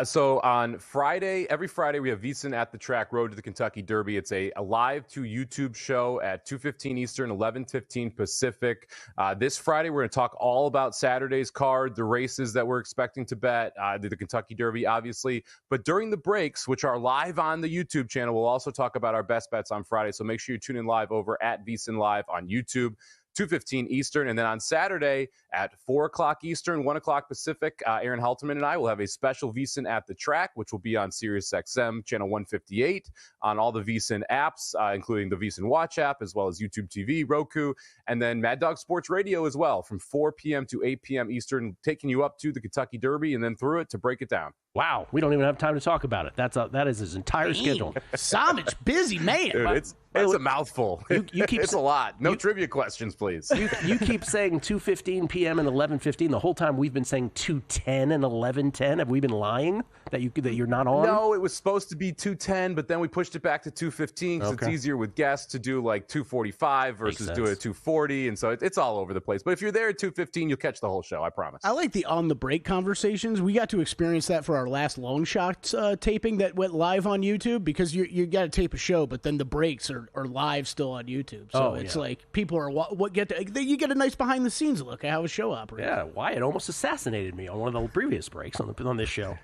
S16: So on Friday, every Friday, we have VSiN at the Track, Road to the Kentucky Derby. It's a live to YouTube show at 2:15 Eastern, 11:15 Pacific. This Friday, we're going to talk all about Saturday's card, the races that we're expecting to bet, the Kentucky Derby, obviously. But during the breaks, which are live on the YouTube channel, we'll also talk about our best bets on Friday. So make sure you tune in live over at VSiN Live on YouTube. 2:15 Eastern, and then on Saturday at 4 o'clock Eastern, 1 o'clock Pacific, Aaron Halterman and I will have a special VSiN at the Track, which will be on Sirius XM channel 158 on all the VSiN apps, including the VSiN Watch app, as well as YouTube TV, Roku, and then Mad Dog Sports Radio as well, from 4 p.m. to 8 p.m. Eastern, taking you up to the Kentucky Derby and then through it to break it down.
S4: Wow, we don't even have time to talk about it. That is his entire schedule.
S5: Somich, busy man.
S16: Dude, it's a mouthful.
S4: You keep
S16: it's a lot. No trivia questions, please.
S4: You keep saying 2:15 p.m. and 11:15 the whole time. We've been saying 2:10 and 11:10. Have we been lying that you're not on?
S16: No, it was supposed to be 2:10, but then we pushed it back to 2:15 because it's easier with guests to do like 2:45 versus do it at 2:40, and so it's all over the place. But if you're there at 2:15, you'll catch the whole show. I promise.
S5: I like the on the break conversations. We got to experience that for our last Long Shots taping that went live on YouTube, because you got to tape a show, but then the breaks are live still on YouTube. So it's like people are you get a nice behind the scenes look at how a show operates.
S4: Yeah, Wyatt almost assassinated me on one of the previous breaks on this show.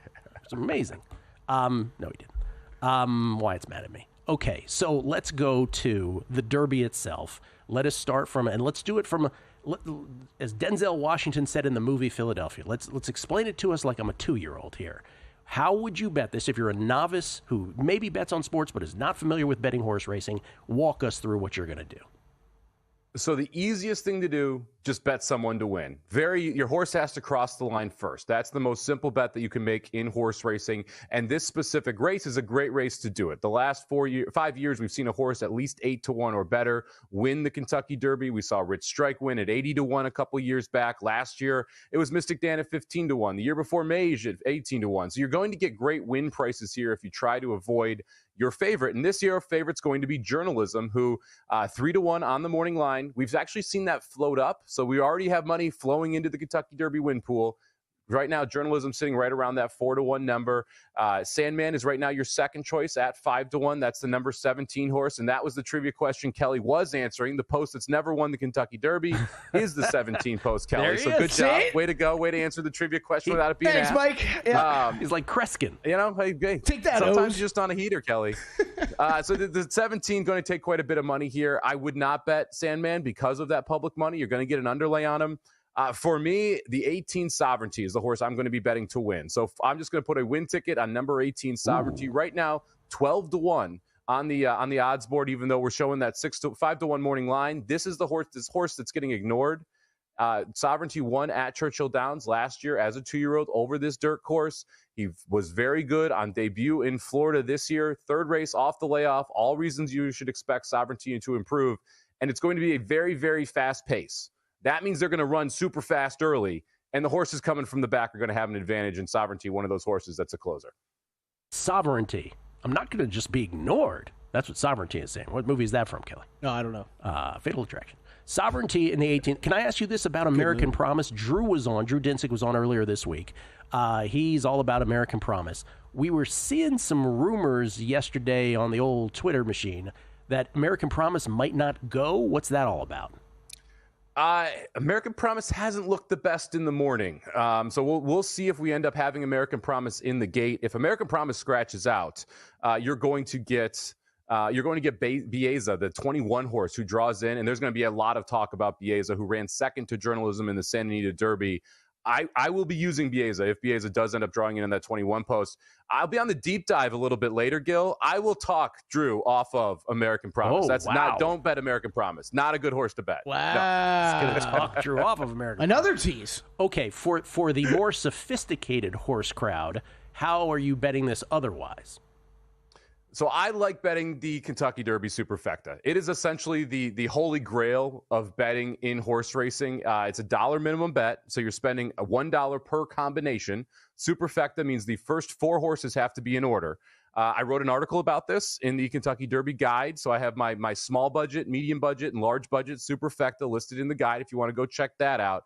S4: It's amazing. No, he didn't. Wyatt's mad at me. Okay, so let's go to the Derby itself. Let us start from, and let's do it from, as Denzel Washington said in the movie Philadelphia. Let's explain it to us like I'm a 2-year-old here. How would you bet this if you're a novice who maybe bets on sports but is not familiar with betting horse racing? Walk us through what you're going to do.
S16: So the easiest thing to do, just bet someone to win. Your horse has to cross the line first. That's the most simple bet that you can make in horse racing. And this specific race is a great race to do it. The last 5 years, we've seen a horse at least 8-1 or better win the Kentucky Derby. We saw Rich Strike win at 80-1 a couple years back. Last year, it was Mystic Dan at 15-1. The year before, Mage at 18-1. So you're going to get great win prices here if you try to avoid your favorite. And this year, our favorite's going to be Journalism, who 3-1 on the morning line. We've actually seen that float up. So we already have money flowing into the Kentucky Derby win pool. Right now, Journalism sitting right around that 4-1 number. Sandman is right now your second choice at 5-1. That's the number 17 horse. And that was the trivia question Kelly was answering. The post that's never won the Kentucky Derby is the 17 post, Kelly. So good job. Way to go. Way to answer the trivia question without it being
S5: Thanks,
S16: asked.
S5: Mike. Yeah.
S4: He's like Kreskin.
S16: Hey,
S5: take that.
S16: Sometimes you're just on a heater, Kelly. So the 17 going to take quite a bit of money here. I would not bet Sandman because of that public money. You're going to get an underlay on him. For me, the 18 Sovereignty is the horse I'm going to be betting to win. So I'm just going to put a win ticket on number 18 Sovereignty. Right now, 12-1 on the odds board, even though we're showing that 5-1 morning line. This is the horse that's getting ignored. Sovereignty won at Churchill Downs last year as a 2-year-old over this dirt course. He was very good on debut in Florida this year. Third race off the layoff. All reasons you should expect Sovereignty to improve. And it's going to be a very, very fast pace. That means they're going to run super fast early, and the horses coming from the back are going to have an advantage in Sovereignty, one of those horses that's a closer.
S4: Sovereignty. I'm not going to just be ignored. That's what Sovereignty is saying. What movie is that from, Kelly?
S5: No, I don't know.
S4: Fatal Attraction. Sovereignty in the 18th. Can I ask you this about American Promise? Drew Dinsick was on earlier this week. He's all about American Promise. We were seeing some rumors yesterday on the old Twitter machine that American Promise might not go. What's that all about?
S16: American Promise hasn't looked the best in the morning. So we'll see if we end up having American Promise in the gate. If American Promise scratches out, you're going to get Bieza, the 21 horse who draws in, and there's going to be a lot of talk about Bieza, who ran second to Journalism in the Santa Anita Derby. I will be using Bieza if Bieza does end up drawing in that 21 post. I'll be on the deep dive a little bit later, Gil. I will talk Drew off of American Promise. Don't bet American Promise. Not a good horse to bet.
S5: Wow.
S4: It's going to talk Drew off of American
S5: Another
S4: Promise.
S5: tease.
S4: Okay, for the more sophisticated horse crowd, how are you betting this otherwise?
S16: So I like betting the Kentucky Derby Superfecta. It is essentially the holy grail of betting in horse racing. It's $1 minimum bet, so you're spending $1 per combination. Superfecta means the first 4 horses have to be in order. I wrote an article about this in the Kentucky Derby guide, so I have my small budget, medium budget, and large budget Superfecta listed in the guide if you want to go check that out.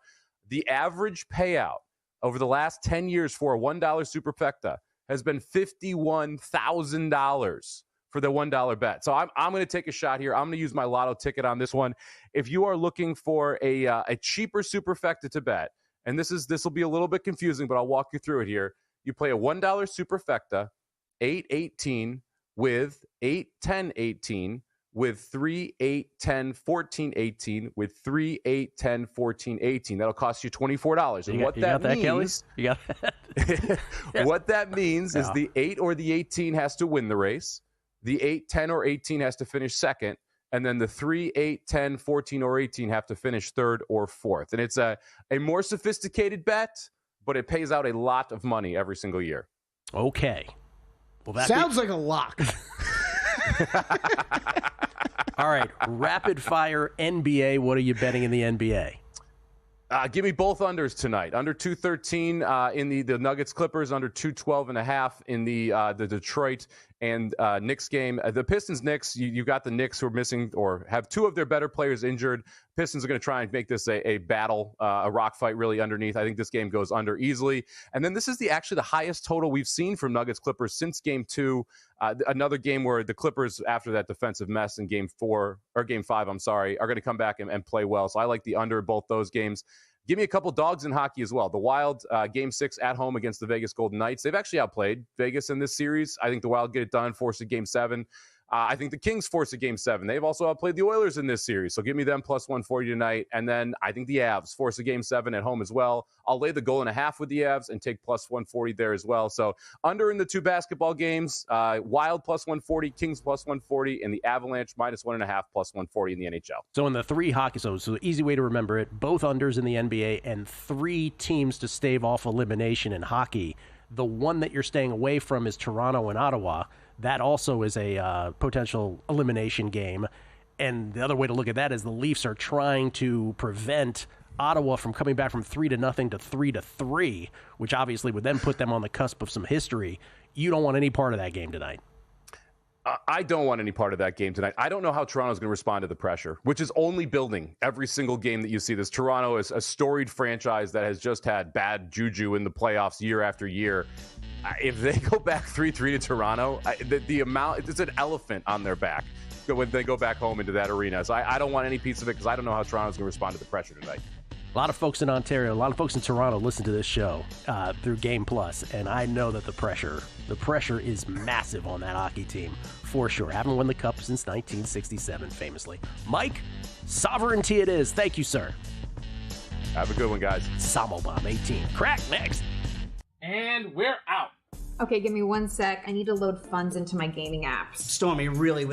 S16: The average payout over the last 10 years for a $1 Superfecta has been $51,000 for the $1 bet. So I'm going to take a shot here. I'm going to use my lotto ticket on this one. If you are looking for a cheaper Superfecta to bet, and this will be a little bit confusing, but I'll walk you through it here. You play a $1 Superfecta, 8-18 with 8-10-18 with 3-8-10-14-18 with 3-8-10-14-18. That'll cost you $24. And what that means,
S4: you got that?
S16: What that means is the 8 or the 18 has to win the race. The 8, 10, or 18 has to finish second. And then the 3, 8, 10, 14, or 18 have to finish third or fourth. And it's a more sophisticated bet, but it pays out a lot of money every single year.
S4: Okay. Well, that
S5: sounds like a lock.
S4: All right, rapid fire NBA. What are you betting in the NBA?
S16: Give me both unders tonight. Under 213 in the Nuggets Clippers, under 212.5 in the Detroit and Knicks game. The Pistons Knicks, you got the Knicks who are missing or have 2 of their better players injured. Pistons are going to try and make this a battle, a rock fight really underneath. I think this game goes under easily. And then this is actually the highest total we've seen from Nuggets Clippers since game 2. Another game where the Clippers, after that defensive mess in game 5, are going to come back and play well. So I like the under both those games. Give me a couple dogs in hockey as well. The Wild, game 6 at home against the Vegas Golden Knights. They've actually outplayed Vegas in this series. I think the Wild get it done, force a game 7. I think the Kings force a Game 7. They've also outplayed the Oilers in this series, so give me them plus 140 tonight. And then I think the Avs force a Game 7 at home as well. I'll lay the goal and a half with the Avs and take plus 140 there as well. So under in the 2 basketball games, Wild plus 140, Kings plus 140, and the Avalanche minus 1.5 plus 140 in the NHL.
S4: So in the 3 hockey, so easy way to remember it, both unders in the NBA and 3 teams to stave off elimination in hockey. The one that you're staying away from is Toronto and Ottawa. That also is a potential elimination game. And the other way to look at that is the Leafs are trying to prevent Ottawa from coming back from 3-0 to 3-3, which obviously would then put them on the cusp of some history. You don't want any part of that game tonight.
S16: I don't want any part of that game tonight. I don't know how Toronto's going to respond to the pressure, which is only building every single game that you see this. Toronto is a storied franchise that has just had bad juju in the playoffs year after year. If they go back 3-3 to Toronto, the amount, it's an elephant on their back when they go back home into that arena. So I don't want any piece of it because I don't know how Toronto's going to respond to the pressure tonight.
S4: A lot of folks in Ontario, a lot of folks in Toronto listen to this show through Game Plus, and I know that the pressure is massive on that hockey team, for sure. Haven't won the Cup since 1967, famously. Mike, sovereignty it is. Thank you, sir.
S16: Have a good one, guys.
S4: Samobomb 18. Crack next.
S17: And we're out.
S18: Okay, give me 1 sec. I need to load funds into my gaming apps.
S17: Stormy, really, with